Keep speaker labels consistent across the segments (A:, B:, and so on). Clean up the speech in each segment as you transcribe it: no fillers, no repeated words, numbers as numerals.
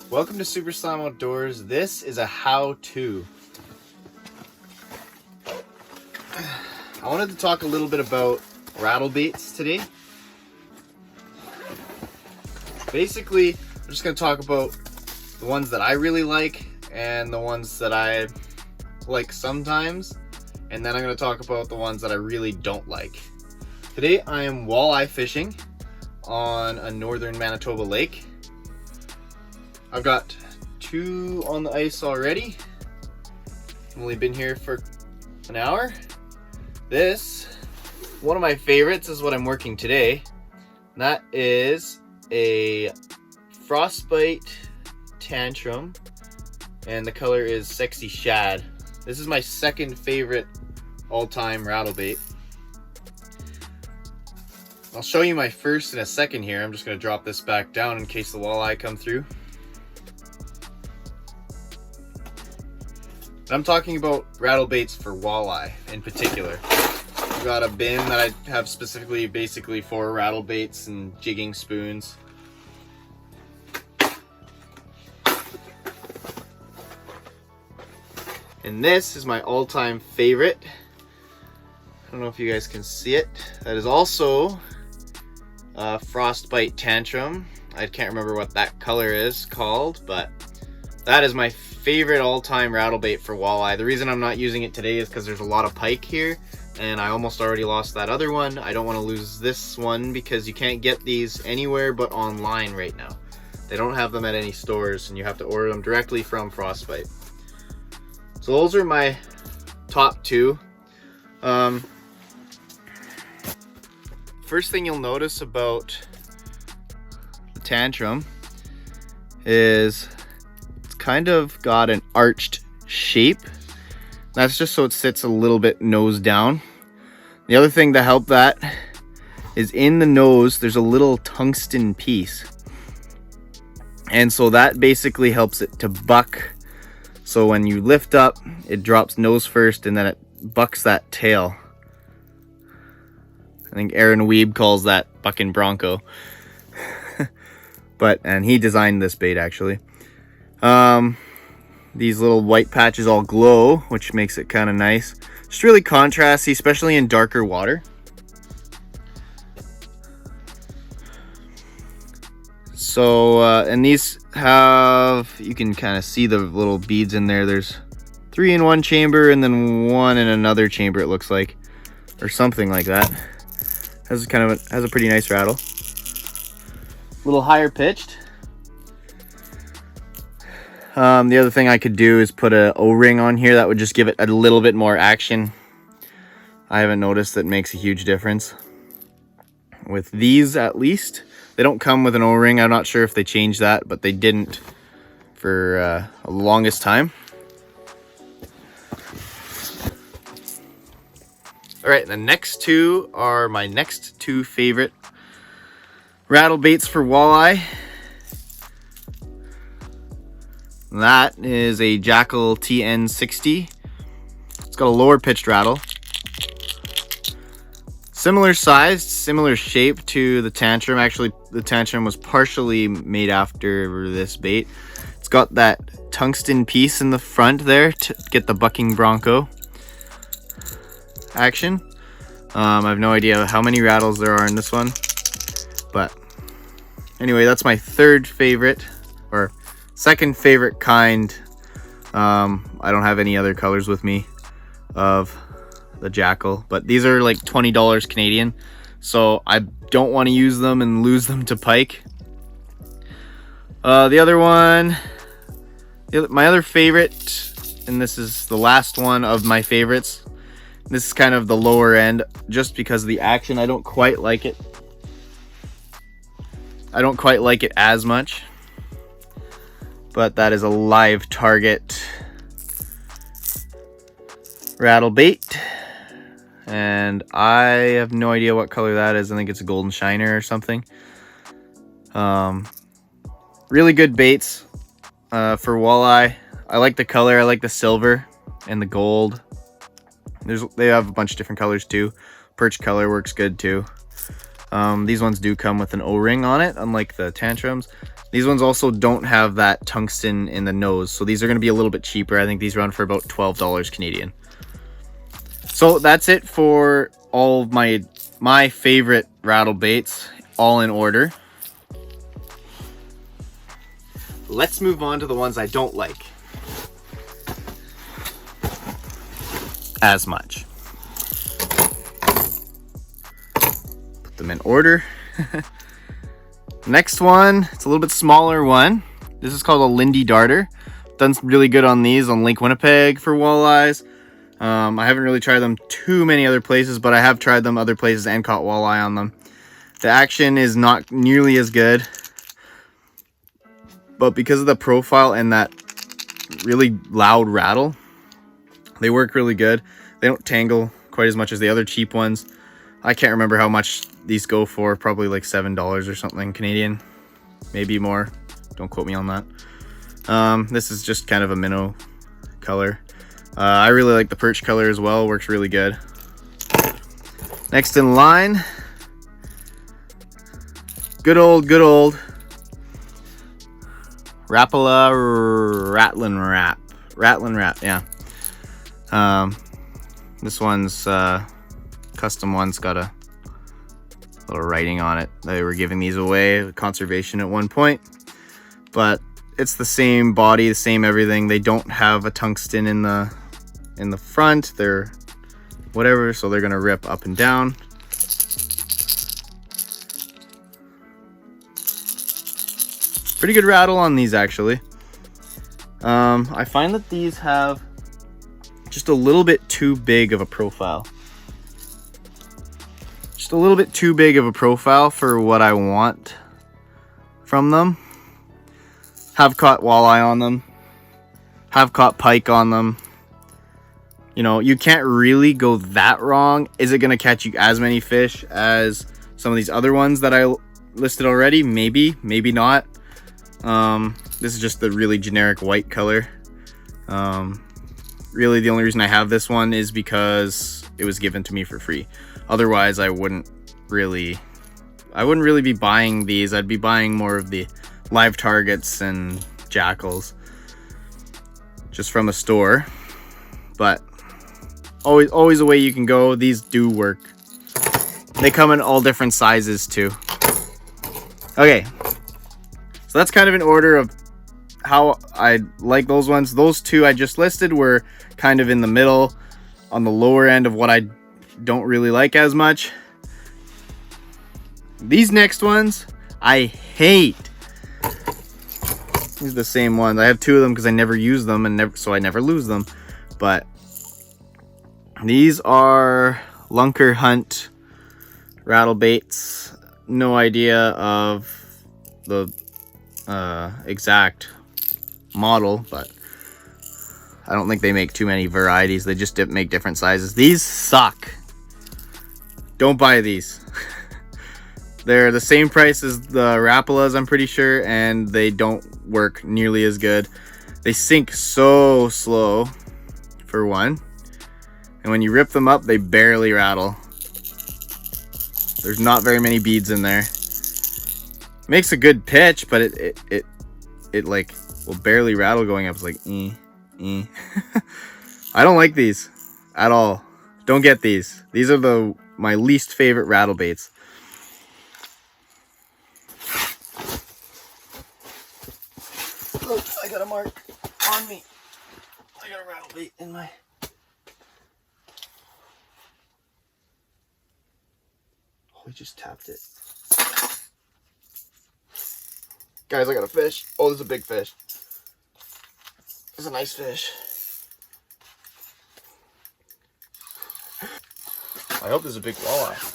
A: Welcome to Super Slam Outdoors. This is a how-to. I wanted to talk a little bit about Rattlebaits today. Basically, I'm just going to talk about the ones that I really like and the ones that I like sometimes, and then I'm going to talk about the ones that I really don't like. Today I am walleye fishing on a northern Manitoba lake. I've got 2 on the ice already. I've only been here for an hour. This, one of my favorites, is what I'm working today. And that is a Frostbite Tantrum, and the color is Sexy Shad. This is my second favorite all-time rattlebait. I'll show you my first in a second here. I'm just going to drop this back down in case the walleye come through. I'm talking about rattlebaits for walleye in particular. I've got a bin that I have specifically basically for rattlebaits and jigging spoons. And this is my all-time favorite. I don't know if you guys can see it. That is also a Frostbite Tantrum. I can't remember what that color is called, but that is my favorite all-time rattlebait for walleye. The reason I'm not using it today is because there's a lot of pike here, and I almost already lost that other one. I don't want to lose this one because you can't get these anywhere but online right now. They don't have them at any stores, and you have to order them directly from Frostbite. So those are my top 2. First thing you'll notice about the Tantrum is kind of got an arched shape. That's just so it sits a little bit nose down. The other thing to help that is in the nose there's a little tungsten piece, and so that basically helps it to buck. So when you lift up, it drops nose first and then it bucks that tail. I think Aaron Weeb calls that bucking bronco. And he designed this bait actually. These little white patches all glow, which makes it kind of nice. Just really contrasty, especially in darker water. So, and these have, you can kind of see the little beads in there. There's 3 in one chamber and then 1 in another chamber, it looks like, or something like that. Has a pretty nice rattle. A little higher pitched. The other thing I could do is put a O-ring on here. That would just give it a little bit more action. I haven't noticed that makes a huge difference. With these, at least, they don't come with an O-ring. I'm not sure if they changed that, but they didn't for the longest time. All right, the next 2 are my next 2 favorite rattlebaits for walleye. That is a Jackall TN60. It's got a lower pitched rattle. Similar sized, similar shape to the Tantrum. Actually, the Tantrum was partially made after this bait. It's got that tungsten piece in the front there to get the bucking bronco action. I have no idea how many rattles there are in this one. But anyway, that's my 3rd favorite, or 2nd favorite kind. I don't have any other colors with me of the Jackall, but these are like $20 Canadian, so I don't want to use them and lose them to pike. The other one, my other favorite, and this is the last one of my favorites. This is kind of the lower end just because of the action. I don't quite like it. I don't quite like it as much. But that is a live target rattlebait, and I have no idea what color that is. I think it's a golden shiner or something. Really good baits for walleye. I like the color. I like the silver and the gold. They have a bunch of different colors too. Perch color works good too. These ones do come with an O-ring on it, unlike the Tantrums. These ones also don't have that tungsten in the nose, so these are going to be a little bit cheaper. I think these run for about $12 Canadian. So that's it for all of my favorite rattle baits, all in order. Let's move on to the ones I don't like as much. Put them in order. Next one, it's a little bit smaller one. This is called a Lindy Darter. Done really good on these on Lake Winnipeg for walleyes. I haven't really tried them too many other places, but I have tried them other places and caught walleye on them. The action is not nearly as good, but because of the profile and that really loud rattle, they work really good. They don't tangle quite as much as the other cheap ones. I can't remember how much these go for, probably like $7 or something Canadian, maybe more. Don't quote me on that. This is just kind of a minnow color. I really like the perch color as well, works really good. Next in line, good old Rapala Rattlin Rap. Rattlin Rap, yeah. This one's custom one's got a little writing on it. They were giving these away, conservation at one point, but it's the same body, the same everything. They don't have a tungsten in the front. They're whatever, so they're gonna rip up and down. Pretty good rattle on these actually. I find that these have just a little bit too big of a profile. Just a little bit too big of a profile for what I want from them. Have caught walleye on them. Have caught pike on them. You know, you can't really go that wrong. Is it going to catch you as many fish as some of these other ones that I listed already? Maybe, maybe not. This is just the really generic white color. Really, the only reason I have this one is because it was given to me for free. Otherwise, I wouldn't really be buying these. I'd be buying more of the live targets and Jackalls just from a store. But always a way you can go. These do work. They come in all different sizes too. Okay, so that's kind of an order of how I like those ones. Those two I just listed were kind of in the middle, on the lower end of what I don't really like as much. These next ones I hate. These are the same ones. I have two of them because I never use them and so I never lose them. But these are Lunkerhunt Rattlebaits. No idea of the exact model, but I don't think they make too many varieties. They just make different sizes. These suck. Don't buy these. They're the same price as the Rapalas, I'm pretty sure, and they don't work nearly as good. They sink so slow, for one. And when you rip them up, they barely rattle. There's not very many beads in there. Makes a good pitch, but it like will barely rattle going up. It's like, I don't like these at all. Don't get these. These are my least favorite rattle baits. Look, I got a mark on me. I got a rattle bait in my... Oh, we just tapped it. Guys, I got a fish. Oh, this is a big fish. This is a nice fish. I hope this is a big walleye.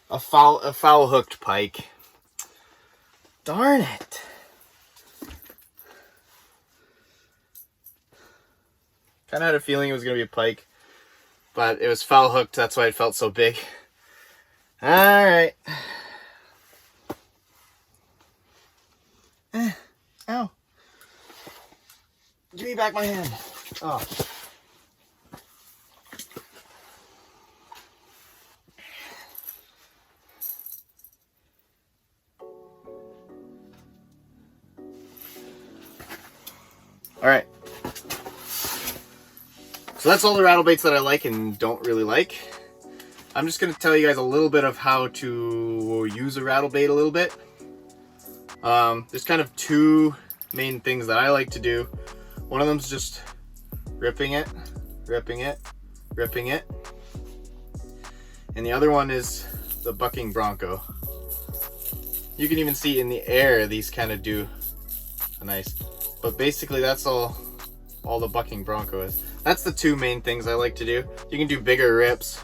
A: A foul hooked pike. Darn it. Kind of had a feeling it was going to be a pike, but it was foul hooked. That's why it felt so big. All right. Ow. Give me back my hand. Oh. All right. So that's all the rattle baits that I like and don't really like. I'm just going to tell you guys a little bit of how to use a rattle bait a little bit. There's kind of two main things that I like to do. One of them is just ripping it, ripping it, ripping it. And the other one is the bucking bronco. You can even see in the air these kind of do a nice, but basically that's all the bucking bronco is. That's the two main things I like to do. You can do bigger rips,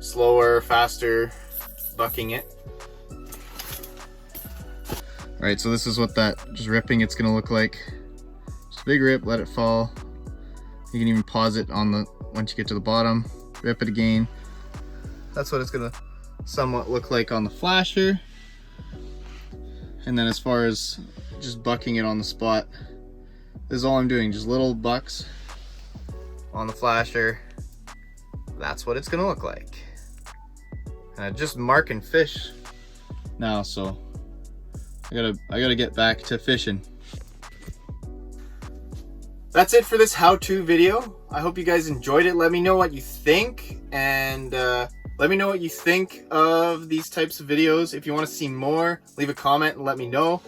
A: slower, faster, bucking it. All right, so this is what that just ripping it's gonna look like. Just a big rip, let it fall. You can even pause it on the, once you get to the bottom, rip it again. That's what it's gonna somewhat look like on the flasher. And then as far as just bucking it on the spot, this is all I'm doing, just little bucks on the flasher. That's what it's gonna look like. And I'm just marking fish now, so I gotta get back to fishing. That's it for this how-to video. I hope you guys enjoyed it. Let me know what you think, and let me know what you think of these types of videos. If you want to see more, leave a comment and let me know.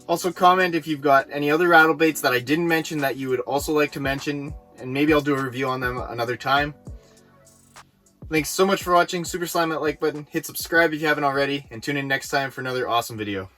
A: Also comment if you've got any other rattle baits that I didn't mention that you would also like to mention, and maybe I'll do a review on them another time. Thanks so much for watching. Super slam that like button, hit subscribe if you haven't already, and tune in next time for another awesome video.